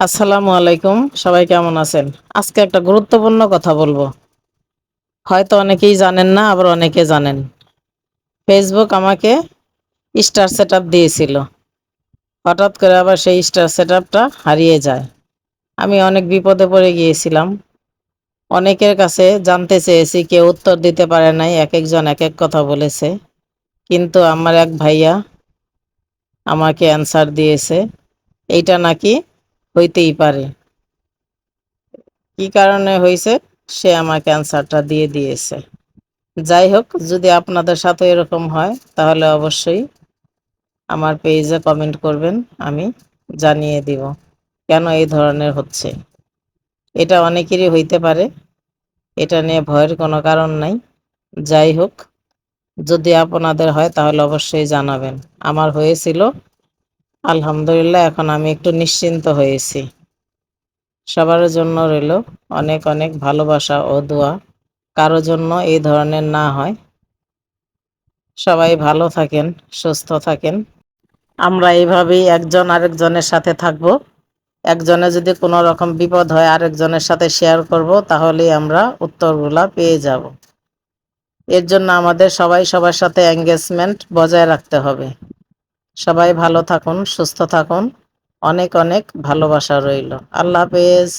আসসালামু আলাইকুম। সবাই কেমন আছেন? আজকে একটা গুরুত্বপূর্ণ কথা বলবো। হয়তো অনেকেই জানেন না, আবার অনেকে জানেন। ফেসবুক আমাকে স্টার সেটআপ দিয়েছিল। হঠাৎ করে আবার সেই স্টার সেটআপটা হারিয়ে যায়। আমি অনেক বিপদে পড়ে গিয়েছিলাম। অনেকের কাছে জানতে চেয়েছি, কেউ উত্তর দিতে পারে নাই। একেকজন একেক কথা বলেছে। কিন্তু আমার এক ভাইয়া আমাকে অ্যান্সার দিয়েছে, এইটা নাকি হইতেই পারে। কি কারণে হইছে সে আমাকে অ্যান্সারটা দিয়ে দিয়েছে। যাই হোক, যদি আপনাদের সাথে এরকম হয় তাহলে অবশ্যই আমার পেজে কমেন্ট করবেন, আমি জানিয়ে দিব কেন এই ধরনের হচ্ছে। এটা অনেকেরই হইতে পারে, এটা নিয়ে ভয়ের কোনো কারণ নাই। যাই হোক, যদি আপনাদের হয় তাহলে অবশ্যই জানাবেন। আমার হয়েছিল, আলহামদুলিল্লাহ এখন আমি একটু নিশ্চিন্ত হয়েছি। সবার জন্য রইল অনেক অনেক ভালোবাসা ও দোয়া, কারো জন্য এই ধরনের না হয়। সবাই ভালো থাকেন, সুস্থ থাকেন। আমরা এইভাবেই একজন আরেকজনের সাথে থাকব। একজনের যদি কোনো রকম বিপদ হয় আরেকজনের সাথে শেয়ার করব, তাহলেই আমরা উত্তরগুলা পেয়ে যাব। এর জন্য আমাদের সবাই সবার সাথে এঙ্গেজমেন্ট বজায় রাখতে হবে। সবাই ভালো থাকুন, সুস্থ থাকুন। অনেক অনেক ভালোবাসা রইল। আল্লাহ হাফেজ।